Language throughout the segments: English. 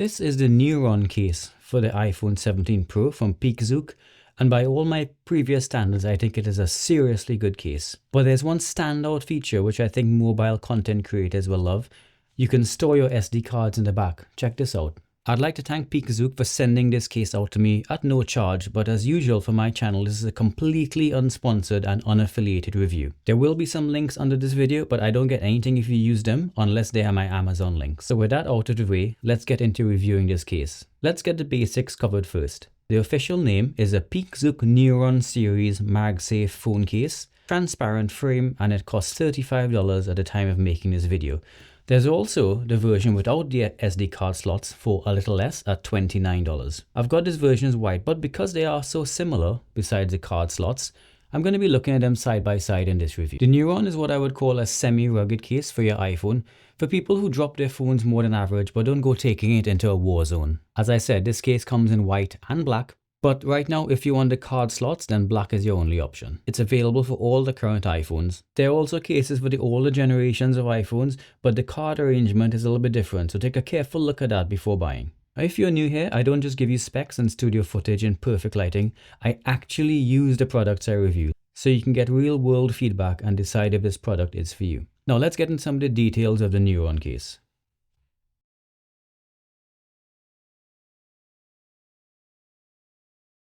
This is the Neuron case for the iPhone 17 Pro from Peakzooc, and by all my previous standards I think it is a seriously good case. But there's one standout feature which I think mobile content creators will love. You can store your SD cards in the back. Check this out. I'd like to thank Peakzooc for sending this case out to me at no charge, but as usual for my channel, this is a completely unsponsored and unaffiliated review. There will be some links under this video, but I don't get anything if you use them unless they are my Amazon links. So with that out of the way, let's get into reviewing this case. Let's get the basics covered first. The official name is a Peakzooc Neuron series MagSafe phone case, transparent frame, and it costs $35 at the time of making this video. There's also the version without the SD card slots for a little less at $29. I've got this version as white, but because they are so similar besides the card slots, I'm going to be looking at them side by side in this review. The Neuron is what I would call a semi-rugged case for your iPhone, for people who drop their phones more than average but don't go taking it into a war zone. As I said, this case comes in white and black, but right now if you want the card slots, then black is your only option. It's available for all the current iPhones. There are also cases for the older generations of iPhones, but the card arrangement is a little bit different, so take a careful look at that before buying. If you're new here, I don't just give you specs and studio footage in perfect lighting. I actually use the products I review, so you can get real world feedback and decide if this product is for you. Now let's get into some of the details of the Neuron case.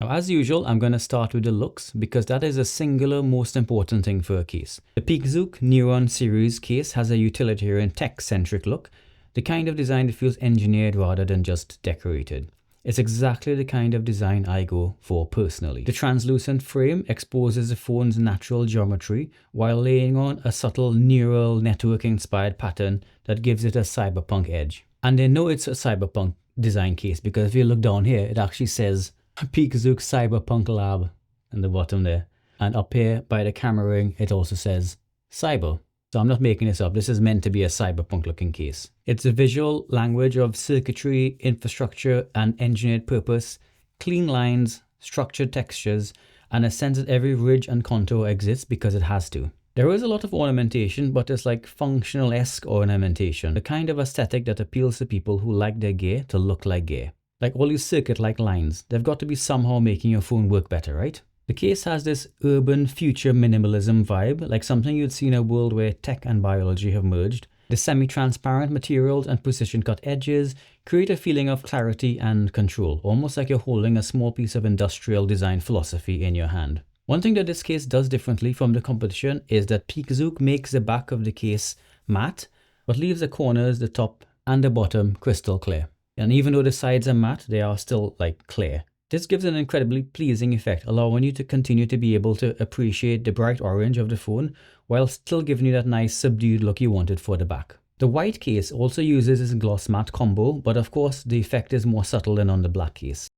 Now, as usual, I'm going to start with the looks because that is the singular most important thing for a case. The Peakzooc Neuron series case has a utilitarian tech-centric look, the kind of design that feels engineered rather than just decorated. It's exactly the kind of design I go for personally. The translucent frame exposes the phone's natural geometry while laying on a subtle neural network-inspired pattern that gives it a cyberpunk edge. And they know it's a cyberpunk design case because if you look down here, it actually says Peakzooc Cyberpunk Lab in the bottom there, and up here by the camera ring it also says cyber. So I'm not making this up, this is meant to be a cyberpunk looking case. It's a visual language of circuitry, infrastructure and engineered purpose, clean lines, structured textures, and a sense that every ridge and contour exists because it has to. There is a lot of ornamentation, but it's like functional-esque ornamentation, the kind of aesthetic that appeals to people who like their gear to look like gear. Like all these circuit-like lines, they've got to be somehow making your phone work better, right? The case has this urban future minimalism vibe, like something you'd see in a world where tech and biology have merged. The semi-transparent materials and precision-cut edges create a feeling of clarity and control, almost like you're holding a small piece of industrial design philosophy in your hand. One thing that this case does differently from the competition is that Peakzooc makes the back of the case matte, but leaves the corners, the top and the bottom crystal clear. And even though the sides are matte, they are still like clear. This gives an incredibly pleasing effect, allowing you to continue to be able to appreciate the bright orange of the phone while still giving you that nice subdued look you wanted for the back. The white case also uses this gloss matte combo, but of course the effect is more subtle than on the black case.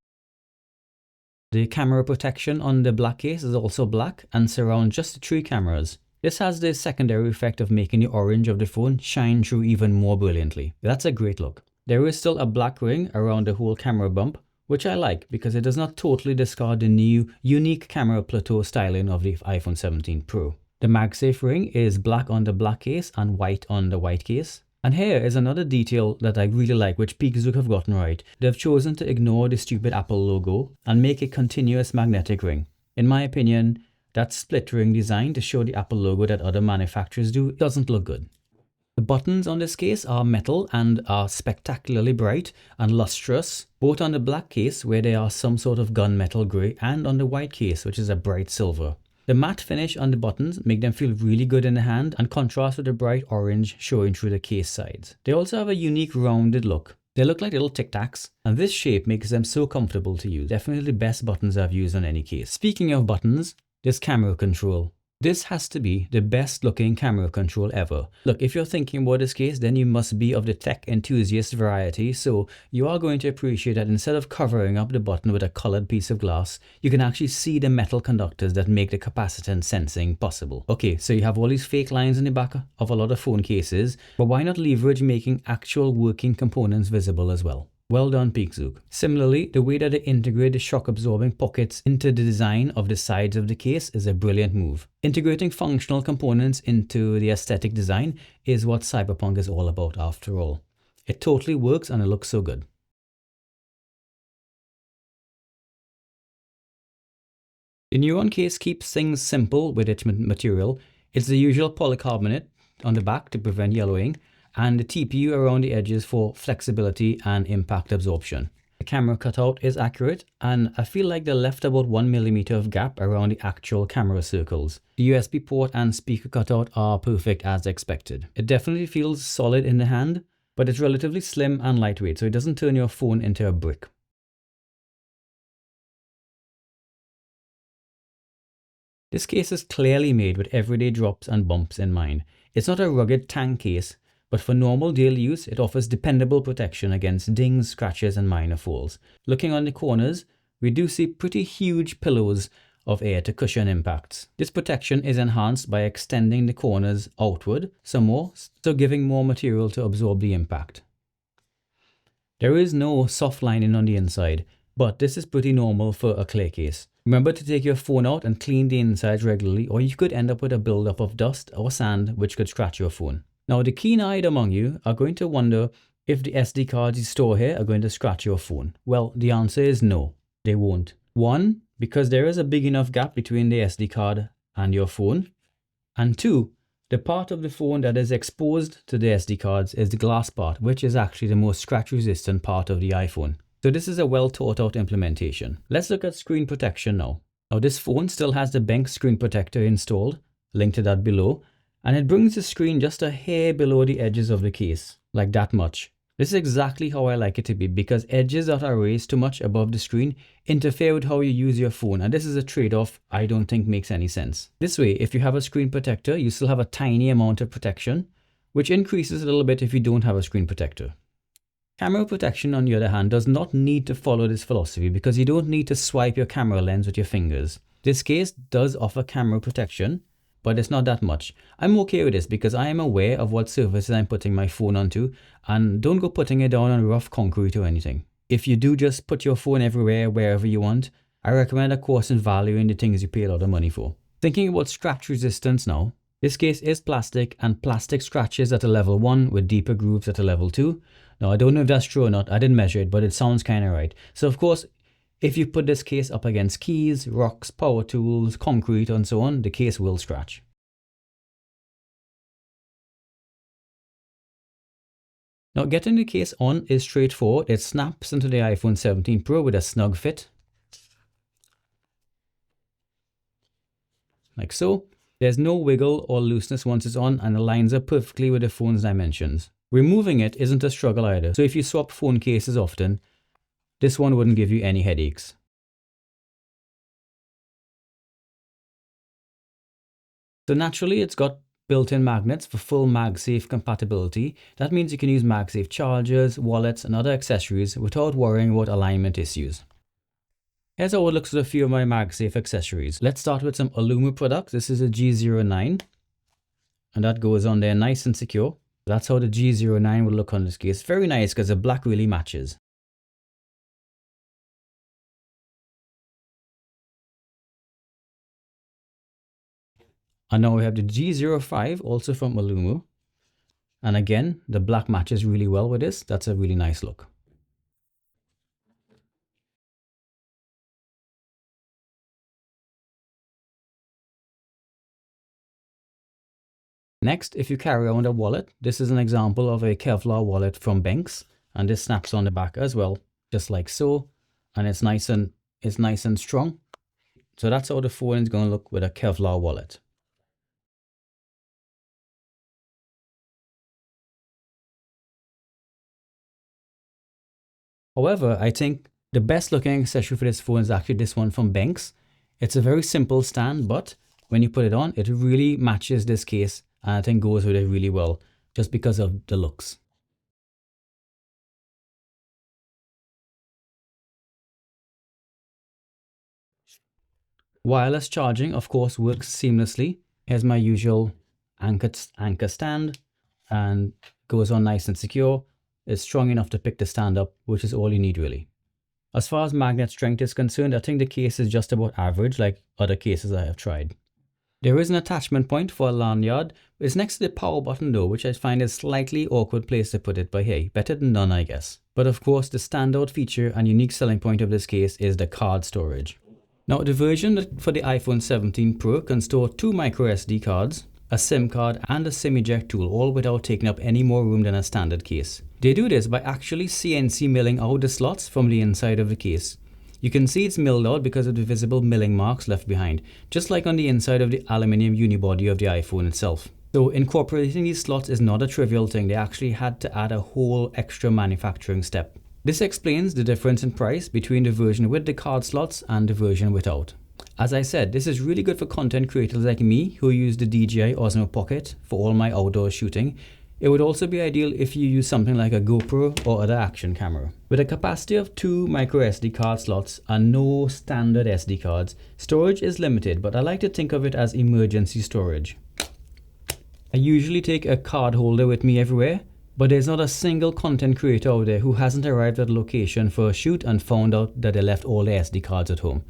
The camera protection on the black case is also black and surrounds just the 3 cameras. This has the secondary effect of making the orange of the phone shine through even more brilliantly. That's a great look. There is still a black ring around the whole camera bump, which I like because it does not totally discard the new, unique camera plateau styling of the iPhone 17 Pro. The MagSafe ring is black on the black case and white on the white case. And here is another detail that I really like, which Peakzooc have gotten right. They've chosen to ignore the stupid Apple logo and make a continuous magnetic ring. In my opinion, that split ring design to show the Apple logo that other manufacturers do doesn't look good. The buttons on this case are metal and are spectacularly bright and lustrous, both on the black case where they are some sort of gunmetal grey and on the white case which is a bright silver. The matte finish on the buttons make them feel really good in the hand and contrast with the bright orange showing through the case sides. They also have a unique rounded look. They look like little Tic Tacs, and this shape makes them so comfortable to use. Definitely the best buttons I've used on any case. Speaking of buttons, this camera control. This has to be the best looking camera control ever. Look, if you're thinking about this case, then you must be of the tech enthusiast variety, so you are going to appreciate that instead of covering up the button with a colored piece of glass, you can actually see the metal conductors that make the capacitance sensing possible. Okay, so you have all these fake lines in the back of a lot of phone cases, but why not leverage making actual working components visible as well? Well done, Peakzooc. Similarly, the way that they integrate the shock-absorbing pockets into the design of the sides of the case is a brilliant move. Integrating functional components into the aesthetic design is what cyberpunk is all about after all. It totally works and it looks so good. The Neuron case keeps things simple with its material. It's the usual polycarbonate on the back to prevent yellowing, and the TPU around the edges for flexibility and impact absorption. The camera cutout is accurate, and I feel like they left about 1mm of gap around the actual camera circles. The USB port and speaker cutout are perfect as expected. It definitely feels solid in the hand, but it's relatively slim and lightweight, so it doesn't turn your phone into a brick. This case is clearly made with everyday drops and bumps in mind. It's not a rugged tank case, but for normal daily use, it offers dependable protection against dings, scratches, and minor falls. Looking on the corners, we do see pretty huge pillows of air to cushion impacts. This protection is enhanced by extending the corners outward some more, so giving more material to absorb the impact. There is no soft lining on the inside, but this is pretty normal for a clear case. Remember to take your phone out and clean the insides regularly, or you could end up with a buildup of dust or sand which could scratch your phone. Now, the keen-eyed among you are going to wonder if the SD cards you store here are going to scratch your phone. Well, the answer is no, they won't. One, because there is a big enough gap between the SD card and your phone. And two, the part of the phone that is exposed to the SD cards is the glass part, which is actually the most scratch-resistant part of the iPhone. So this is a well thought out implementation. Let's look at screen protection now. Now, this phone still has the Benq screen protector installed, link to that below, and it brings the screen just a hair below the edges of the case, like that much. This is exactly how I like it to be, because edges that are raised too much above the screen interfere with how you use your phone, and this is a trade-off I don't think makes any sense. This way, if you have a screen protector, you still have a tiny amount of protection, which increases a little bit if you don't have a screen protector. Camera protection, on the other hand, does not need to follow this philosophy, because you don't need to swipe your camera lens with your fingers. This case does offer camera protection, but it's not that much. I'm okay with this because I am aware of what surfaces I'm putting my phone onto, and don't go putting it down on rough concrete or anything. If you do just put your phone everywhere, wherever you want, I recommend a course in valuing the things you pay a lot of money for. Thinking about scratch resistance now, this case is plastic, and plastic scratches at a level 1 with deeper grooves at a level 2. Now, I don't know if that's true or not, I didn't measure it, but it sounds kind of right. So of course, if you put this case up against keys, rocks, power tools, concrete, and so on, the case will scratch. Now, getting the case on is straightforward. It snaps into the iPhone 17 Pro with a snug fit, like so. There's no wiggle or looseness once it's on, and it lines up perfectly with the phone's dimensions. Removing it isn't a struggle either, so if you swap phone cases often, this one wouldn't give you any headaches. So naturally, it's got built-in magnets for full MagSafe compatibility. That means you can use MagSafe chargers, wallets, and other accessories without worrying about alignment issues. Here's how it looks with a few of my MagSafe accessories. Let's start with some Illumio products. This is a G09, and that goes on there nice and secure. That's how the G09 will look on this case. Very nice because the black really matches. And now we have the G05, also from Illumio. And again, the black matches really well with this. That's a really nice look. Next, if you carry around a wallet, this is an example of a Kevlar wallet from Benq, and this snaps on the back as well, just like so, and it's nice and strong. So that's how the phone is going to look with a Kevlar wallet. However, I think the best looking accessory for this phone is actually this one from Benq. It's a very simple stand, but when you put it on, it really matches this case, and I think goes with it really well, just because of the looks. Wireless charging, of course, works seamlessly. Here's my usual anchor stand, and goes on nice and secure. It's strong enough to pick the stand up, which is all you need really. As far as magnet strength is concerned, I think the case is just about average, like other cases I have tried. There is an attachment point for a lanyard. It's next to the power button though, which I find is a slightly awkward place to put it, but hey, better than none, I guess. But of course, the standout feature and unique selling point of this case is the card storage. Now the version for the iPhone 17 Pro can store 2 microSD cards, a SIM card and a SIM eject tool, all without taking up any more room than a standard case. They do this by actually CNC milling out the slots from the inside of the case. You can see it's milled out because of the visible milling marks left behind, just like on the inside of the aluminium unibody of the iPhone itself. So incorporating these slots is not a trivial thing. They actually had to add a whole extra manufacturing step. This explains the difference in price between the version with the card slots and the version without. As I said, this is really good for content creators like me who use the DJI Osmo Pocket for all my outdoor shooting. It would also be ideal if you use something like a GoPro or other action camera. With a capacity of 2 microSD card slots and no standard SD cards, storage is limited, but I like to think of it as emergency storage. I usually take a card holder with me everywhere, but there's not a single content creator out there who hasn't arrived at a location for a shoot and found out that they left all their SD cards at home.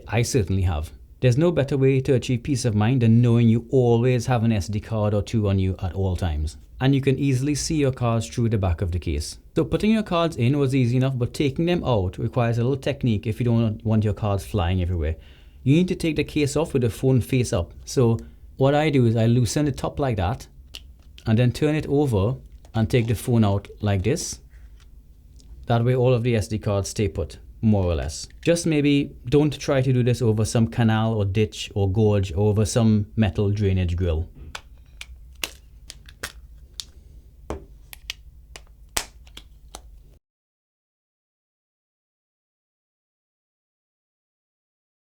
I certainly have. There's no better way to achieve peace of mind than knowing you always have an SD card or 2 on you at all times. And you can easily see your cards through the back of the case. So putting your cards in was easy enough, but taking them out requires a little technique if you don't want your cards flying everywhere. You need to take the case off with the phone face up. So what I do is I loosen the top like that, and then turn it over and take the phone out like this. That way all of the SD cards stay put, more or less. Just maybe don't try to do this over some canal or ditch or gorge or over some metal drainage grill.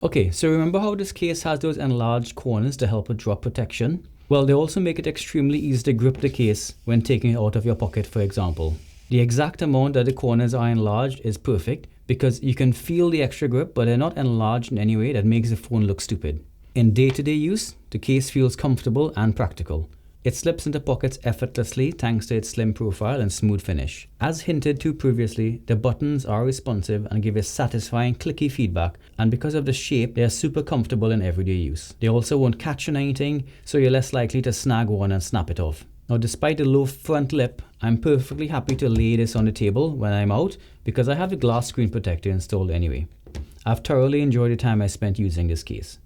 Okay, so remember how this case has those enlarged corners to help with drop protection? Well, they also make it extremely easy to grip the case when taking it out of your pocket, for example. The exact amount that the corners are enlarged is perfect because you can feel the extra grip, but they're not enlarged in any way that makes the phone look stupid. In day-to-day use, the case feels comfortable and practical. It slips into pockets effortlessly thanks to its slim profile and smooth finish. As hinted to previously, the buttons are responsive and give a satisfying clicky feedback, and because of the shape, they are super comfortable in everyday use. They also won't catch on anything, so you're less likely to snag one and snap it off. Now, despite the low front lip, I'm perfectly happy to lay this on the table when I'm out because I have the glass screen protector installed anyway. I've thoroughly enjoyed the time I spent using this case.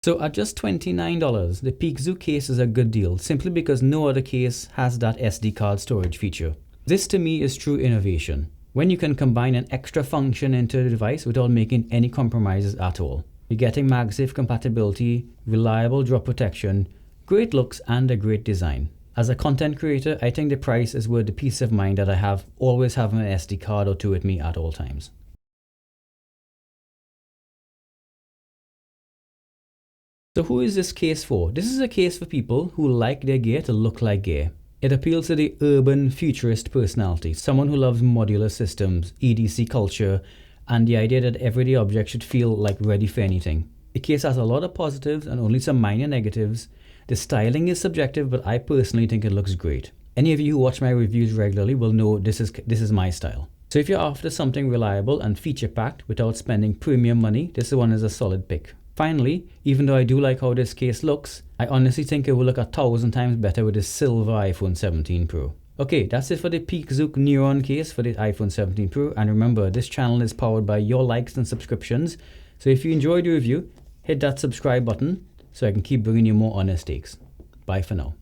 So at just $29, the Peakzooc case is a good deal simply because no other case has that SD card storage feature. This to me is true innovation, when you can combine an extra function into the device without making any compromises at all. You're getting MagSafe compatibility, reliable drop protection, great looks and a great design. As a content creator, I think the price is worth the peace of mind that I have always having an SD card or 2 with me at all times. So who is this case for? This is a case for people who like their gear to look like gear. It appeals to the urban futurist personality, someone who loves modular systems, EDC culture, and the idea that everyday objects should feel like ready for anything. The case has a lot of positives and only some minor negatives. The styling is subjective, but I personally think it looks great. Any of you who watch my reviews regularly will know this is my style. So if you're after something reliable and feature-packed without spending premium money, this one is a solid pick. Finally, even though I do like how this case looks, I honestly think it will look 1,000 times better with the silver iPhone 17 Pro. Okay, that's it for the Peakzooc Neuron case for the iPhone 17 Pro, and remember, this channel is powered by your likes and subscriptions, so if you enjoyed the review, hit that subscribe button so I can keep bringing you more honest takes. Bye for now.